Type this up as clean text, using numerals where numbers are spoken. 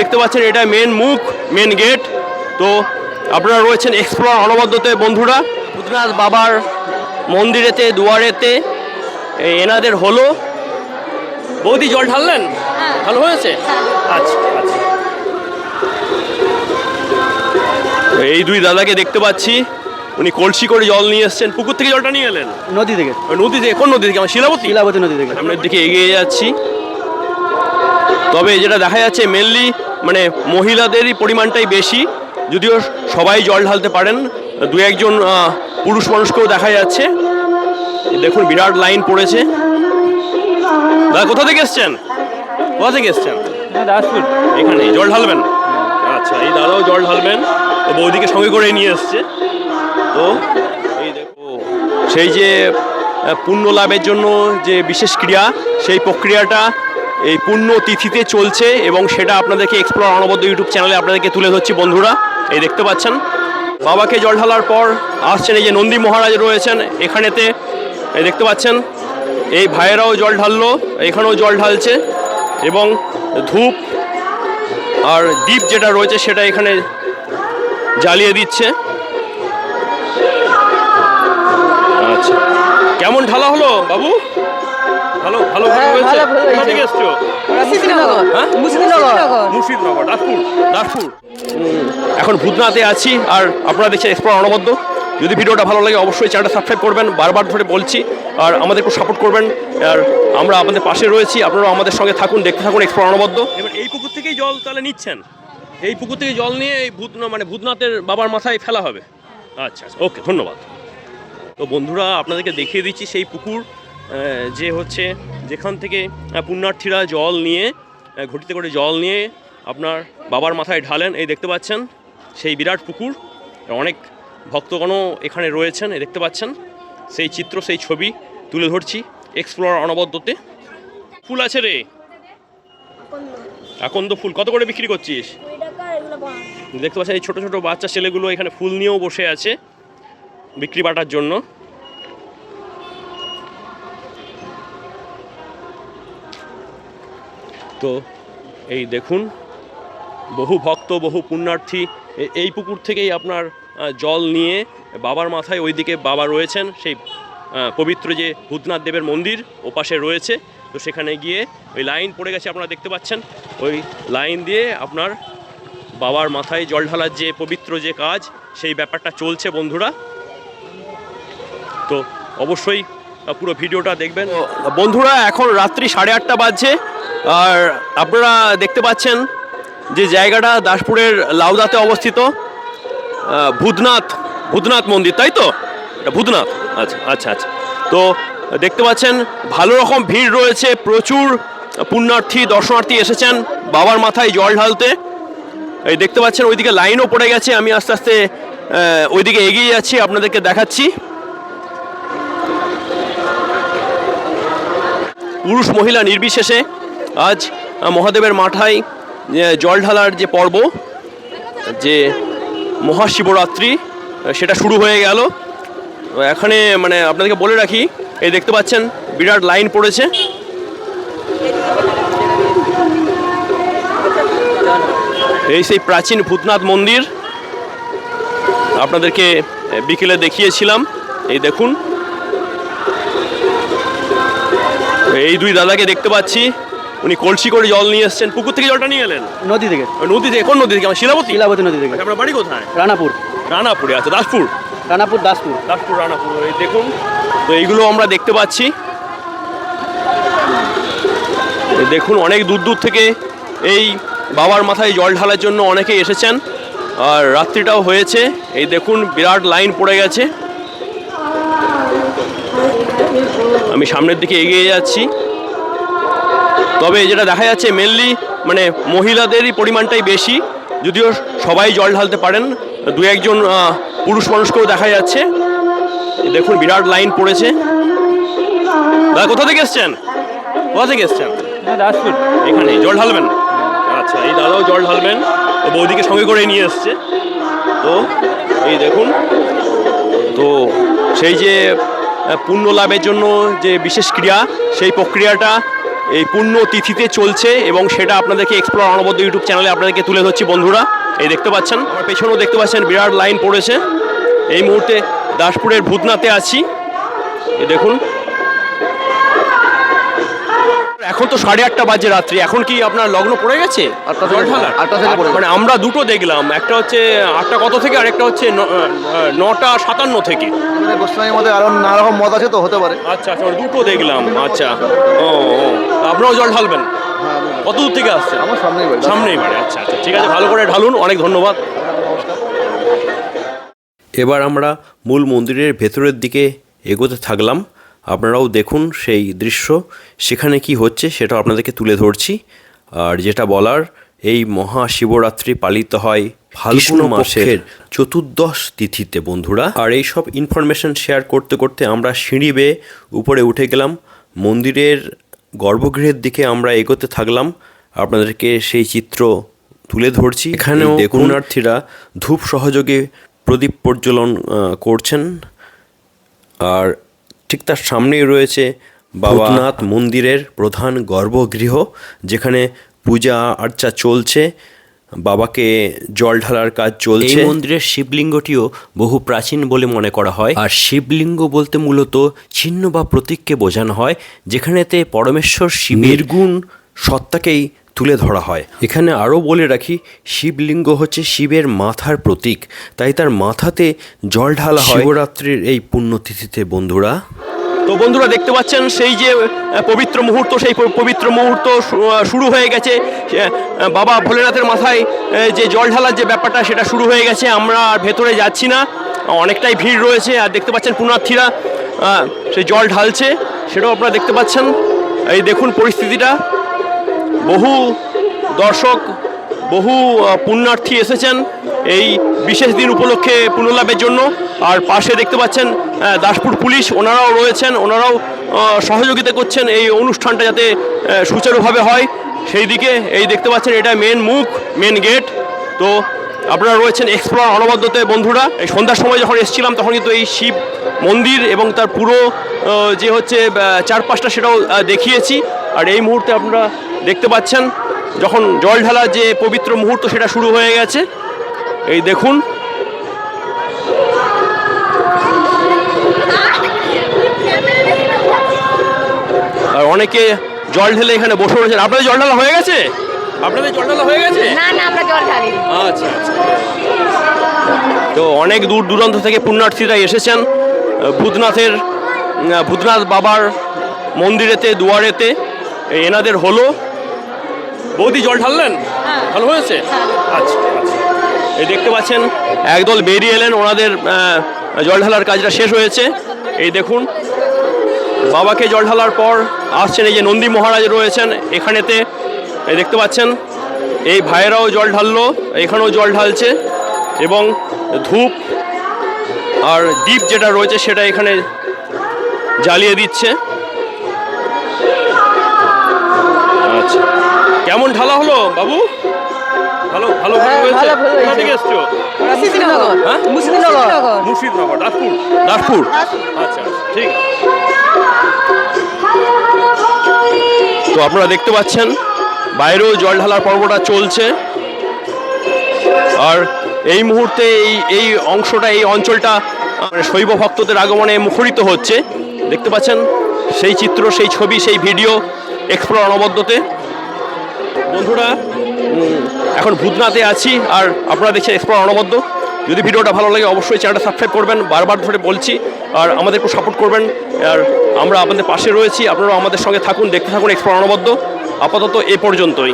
দেখতে পাচ্ছেন এটা মেন মুখ, মেন গেট। তো আপনারা রয়েছেন এক্সপ্লোর অনবদ্যতে বন্ধুরা। ভূতনাথ বাবার মন্দিরেতে দুয়ারেতে এনাদের হলো। বৌদি জল ঢাললেন? ভালো হয়েছে? আচ্ছা আচ্ছা। এই দুই দাদাকে দেখতে পাচ্ছি, উনি কলসি করে জল নিয়ে এসছেন। পুকুর থেকে জলটা নিয়ে এলেন? নদী থেকে। নদী থেকে? কোন নদী থেকে? শিলাবতী নদী থেকে। সামনের দিকে এগিয়ে যাচ্ছি। তবে যেটা দেখা যাচ্ছে মেনলি মানে মহিলাদেরই পরিমাণটাই বেশি, যদিও সবাই জল ঢালতে পারেন, দু একজন পুরুষ মানুষকেও দেখা যাচ্ছে। দেখুন বিরাট লাইন পড়েছে। দাদা কোথা থেকে এসছেন? কোথা থেকে এসছেন? দাসপুর। এখানে জল ঢালবেন? আচ্ছা, এই দাদাও জল ঢালবেন, তো বৌদিকে সঙ্গে করে নিয়ে এসছে। তো এই দেখো সেই যে পুণ্য লাভের জন্য যে বিশেষ ক্রিয়া, সেই প্রক্রিয়াটা এই পুণ্য তিথিতে চলছে এবং সেটা আপনাদেরকে এক্সপ্লোর অনবদ্য ইউটিউব চ্যানেলে আপনাদেরকে তুলে ধরছি বন্ধুরা। এই দেখতে পাচ্ছেন বাবাকে জল ঢালার পর আসছেন এই যে নন্দী মহারাজ রয়েছেন এখানেতে, এই দেখতে পাচ্ছেন এই ভাইয়েরাও জল ঢাললো, এখানেও জল ঢালছে এবং ধূপ আর দীপ যেটা রয়েছে সেটা এখানে জ্বালিয়ে দিচ্ছে। আচ্ছা, কেমন ঢালা হলো বাবু? ভালো ভালো হয়েছে। কোথা থেকে এসছো? মুর্শিদনগর, দাসপুর। এখন ভূতনাথে আছি আর আপনারা দেখছেন এক্সপ্লোর অনবদ্য। যদি ভিডিওটা ভালো লাগে অবশ্যই চ্যানেলটা সাবস্ক্রাইব করবেন, বারবার ধরে বলছি, আর আমাদের একটু সাপোর্ট করবেন। আর আমরা আপনাদের পাশে রয়েছি, আপনারা আমাদের সঙ্গে থাকুন, দেখতে থাকুন এক্সপ্লোর অনবদ্য। এবার এই পুকুর থেকেই জল তাহলে নিচ্ছেন? এই পুকুর থেকে জল নিয়ে এই ভূতনাথের বাবার মাথায় ফেলা হবে? আচ্ছা, ওকে, ধন্যবাদ। তো বন্ধুরা আপনাদেরকে দেখিয়ে দিচ্ছি সেই পুকুর, যে হচ্ছে যেখান থেকে পুণ্যার্থীরা জল নিয়ে ঘটিতে করে জল নিয়ে আপনার বাবার মাথায় ঢালেন। এই দেখতে পাচ্ছেন সেই বিরাট পুকুর, অনেক ভক্তগণও এখানে রয়েছেন। এই দেখতে পাচ্ছেন সেই চিত্র, সেই ছবি তুলে ধরছি এক্সপ্লোর অনবদ্যতে। ফুল আছে রে, আকন্দ ফুল কত করে বিক্রি করছিস? দেখতে পাচ্ছেন এই ছোট ছোট বাচ্চা ছেলেগুলো এখানে ফুল নিয়েও বসে আছে বিক্রি বাটার জন্য। তো এই দেখুন বহু ভক্ত, বহু পুণ্যার্থী এই পুকুর থেকেই আপনার জল নিয়ে বাবার মাথায়, ওইদিকে বাবা রয়েছেন, সেই পবিত্র যে ভূতনাথ দেবের মন্দির ওপাশে রয়েছে। তো সেখানে গিয়ে ওই লাইন পড়ে গেছে, আপনারা দেখতে পাচ্ছেন ওই লাইন দিয়ে আপনার বাবার মাথায় জল ঢালার যে পবিত্র যে কাজ, সেই ব্যাপারটা চলছে বন্ধুরা। তো অবশ্যই পুরো ভিডিওটা দেখবেন বন্ধুরা। এখন রাত্রি 8:30 বাজছে আর আপনারা দেখতে পাচ্ছেন যে জায়গাটা দাসপুরের লাউদাতে অবস্থিত ভূতনাথ মন্দির, তাই তো? এটা ভূতনাথ। আচ্ছা আচ্ছা আচ্ছা। তো দেখতে পাচ্ছেন ভালো রকম ভিড় রয়েছে, প্রচুর পুণ্যার্থী দর্শনার্থী এসেছেন বাবার মাথায় জল ঢালতে। এই দেখতে পাচ্ছেন ওইদিকে লাইনও পড়ে গেছে, আমি আস্তে আস্তে ওইদিকে এগিয়ে যাচ্ছি, আপনাদেরকে দেখাচ্ছি। পুরুষ মহিলা নির্বিশেষে আজ মহাদেবের মাথায় জল ঢালার যে পর্ব, যে মহাশিবরাত্রি, সেটা শুরু হয়ে গেল। এখানে মানে আপনাদেরকে বলে রাখি, এই দেখতে পাচ্ছেন বিরাট লাইন পড়েছে। এই সেই প্রাচীন ভূতনাথ মন্দির আপনাদেরকে বিকেলে দেখিয়েছিলাম। এই দেখুন এই দুই দাদাকে দেখতে পাচ্ছি, উনি কলসি করে জল নিয়ে এসছেন। পুকুর থেকে জলটা নিয়ে এলেন? নদী থেকে। নদী থেকে? কোন নদী থেকে? শিলাবতী নদী থেকে। আপনার বাড়ি কোথায়? রানাপুরে। আচ্ছা, দাসপুর। রানাপুর। এই দেখুন, তো এইগুলো আমরা দেখতে পাচ্ছি। দেখুন অনেক দূর দূর থেকে এই বাবার মাথায় জল ঢালার জন্য অনেকেই এসেছেন, আর রাত্রিটাও হয়েছে। এই দেখুন বিরাট লাইন পড়ে গেছে। আমি সামনের দিকে এগিয়ে যাচ্ছি। তবে যেটা দেখা যাচ্ছে মেনলি মানে মহিলাদেরই পরিমাণটাই বেশি, যদিও সবাই জল ঢালতে পারেন, দু একজন পুরুষ মানুষকেও দেখা যাচ্ছে। দেখুন বিরাট লাইন পড়েছে। দাদা কোথা থেকে এসছেন? দাসপুর। এখানে জল ঢালবেন? আচ্ছা, এই দাদাও জল ঢালবেন, তো বৌদিকে সঙ্গে করে নিয়ে এসছে। তো এই দেখুন, তো সেই যে পুণ্য লাভের জন্য যে বিশেষ ক্রিয়া, সেই প্রক্রিয়াটা এই পুণ্য তিথিতে চলছে এবং সেটা আপনাদেরকে এক্সপ্লোর অনবদ্য ইউটিউব চ্যানেলে আপনাদেরকে তুলে ধরছি বন্ধুরা। এই দেখতে পাচ্ছেন, আমার পেছনেও দেখতে পাচ্ছেন বিরাট লাইন পড়েছে। এই মুহূর্তে দাসপুরের ভূতনাথে আছি। এই দেখুন, এখন তো 8:30 বাজে রাত্রি, এখন কি আপনার লগ্ন পড়ে গেছে? 8টা থেকে পড়ে মানে আমরা দুটো দেখলাম, একটা হচ্ছে 8টা কত থেকে আর একটা হচ্ছে 9:57 থেকে। মানে গোস্বামীর মধ্যে আরো নানা রকম মত আছে, তো হতে পারে। আচ্ছা আচ্ছা, দুটো দেখলাম। আচ্ছা, ও আপনারাও জল ঢালবেন? হ্যাঁ, কত দূর থেকে আসছে? আমার সামনেই বাড়ি। সামনেই বাড়ি। আচ্ছা আচ্ছা, ঠিক আছে, ভালো করে ঢালুন, অনেক ধন্যবাদ। এবার আমরা মূল মন্দিরের ভেতরের দিকে এগোতে থাকলাম। আপনারাও দেখুন সেই দৃশ্য, সেখানে কি হচ্ছে সেটা আপনাদেরকে তুলে ধরছি। আর যেটা বলার, এই মহাশিবরাত্রি পালিত হয় ফাল্গুন মাসের চতুর্দশ তিথিতে বন্ধুরা। আর এই সব ইনফরমেশন শেয়ার করতে করতে আমরা সিঁড়ি বেয়ে উপরে উঠে গেলাম। মন্দিরের গর্ভগৃহের দিকে আমরা এগোতে থাকলাম, আপনাদেরকে সেই চিত্র তুলে ধরছি। এখানেও পুণ্যার্থীরা ধূপ সহযোগে প্রদীপ প্রজ্বলন করছেন। আর ঠিক তার সামনেই রয়েছে ভূতনাথ মন্দিরের প্রধান গর্ভগৃহ, যেখানে পূজা আর্চা চলছে, বাবাকে জল ঢালার কাজ চলছে। এই মন্দিরের শিবলিঙ্গটিও বহু প্রাচীন বলে মনে করা হয়। আর শিবলিঙ্গ বলতে মূলত চিহ্ন বা প্রতীককে বোঝানো হয়, যেখানেতে পরমেশ্বর শিবের গুণ সত্তাকেই তুলে ধরা হয়। এখানে আরও বলে রাখি, শিবলিঙ্গ হচ্ছে শিবের মাথার প্রতীক, তাই তার মাথাতে জল ঢালা হয় শিবরাত্রির এই পুণ্যতিথিতে বন্ধুরা। তো বন্ধুরা দেখতে পাচ্ছেন সেই যে পবিত্র মুহূর্ত, সেই পবিত্র মুহূর্ত শুরু হয়ে গেছে। বাবা ভোলেনাথের মাথায় যে জল ঢালার যে ব্যাপারটা, সেটা শুরু হয়ে গেছে। আমরা আর ভেতরে যাচ্ছি না, অনেকটাই ভিড় রয়েছে। আর দেখতে পাচ্ছেন পুণ্যার্থীরা সেই জল ঢালছে, সেটাও আপনারা দেখতে পাচ্ছেন। এই দেখুন পরিস্থিতিটা, বহু দর্শক, বহু পুণ্যার্থী এসেছেন এই বিশেষ দিন উপলক্ষে পুণ্যলাভের জন্য। আর পাশে দেখতে পাচ্ছেন দাসপুর পুলিশ, ওনারাও রয়েছেন, ওনারাও সহযোগিতা করছেন এই অনুষ্ঠানটা যাতে সুচারুভাবে হয় সেই দিকে। এই দেখতে পাচ্ছেন, এটা মেন মুখ, মেন গেট। তো আপনারা রয়েছেন এক্সপ্লোর অনবদ্যতে বন্ধুরা। এই সন্ধ্যার সময় যখন এসেছিলাম তখন কিন্তু এই শিব মন্দির এবং তার পুরো যে হচ্ছে চারপাশটা, সেটাও দেখিয়েছি। আর এই মুহূর্তে আপনারা দেখতে পাচ্ছেন যখন জল ঢালার যে পবিত্র মুহূর্ত, সেটা শুরু হয়ে গেছে। এই দেখুন, আর অনেকে জল ঢেলে এখানে বসে রয়েছেন। আপনাদের জল ঢালা হয়ে গেছে? আপনাদের জল ঢালা হয়ে গেছে? না না, আমরা জল ঢালি। আচ্ছা আচ্ছা। তো অনেক দূর দূরান্ত থেকে পুণ্যার্থীরা এসেছেন ভূতনাথ বাবার মন্দিরেতে, দুয়ারেতে। এনাদের হলো। বৌদি জল ঢাললেন? ভালো হয়েছে? আচ্ছা আচ্ছা। এই দেখতে পাচ্ছেন একদল বেরিয়ে এলেন, ওনাদের জল ঢালার কাজটা শেষ হয়েছে। এই দেখুন, বাবাকে জল ঢালার পর আসছেন এই যে নন্দী মহারাজ রয়েছেন এখানেতে। এই দেখতে পাচ্ছেন এই ভাইয়েরাও জল ঢাললো, এখানেও জল ঢালছে এবং ধূপ আর দীপ যেটা রয়েছে সেটা এখানে জ্বালিয়ে দিচ্ছে। আচ্ছা, কেমন ঢালা হলো বাবু? ভালো ভালো হয়েছে। কোথা থেকে এসছো? মুর্শিদাবাদ। হ্যাঁ, মুর্শিদাবাদ, দাসপুর। আচ্ছা, ঠিক। তো আপনারা দেখতে পাচ্ছেন বাইরেও জল ঢালার পর্বটা চলছে। আর এই মুহূর্তে এই অংশটা, এই অঞ্চলটা মানে শৈব ভক্তদের আগমনে মুখরিত হচ্ছে। দেখতে পাচ্ছেন সেই চিত্র, সেই ছবি, সেই ভিডিও এক্সপ্লোর অনবদ্যতে বন্ধুরা। এখন ভূতনাথে আছি আর আপনারা দেখছেন এক্সপ্লোর অনবদ্য। যদি ভিডিওটা ভালো লাগে অবশ্যই চ্যানেলটা সাবস্ক্রাইব করবেন, বারবার ধরে বলছি। আর আমাদের একটু সাপোর্ট করবেন। আর আমরা আপনাদের পাশে রয়েছি, আপনারাও আমাদের সঙ্গে থাকুন, দেখতে থাকুন এক্সপ্লোর অনবদ্য। আপাতত এ পর্যন্তই।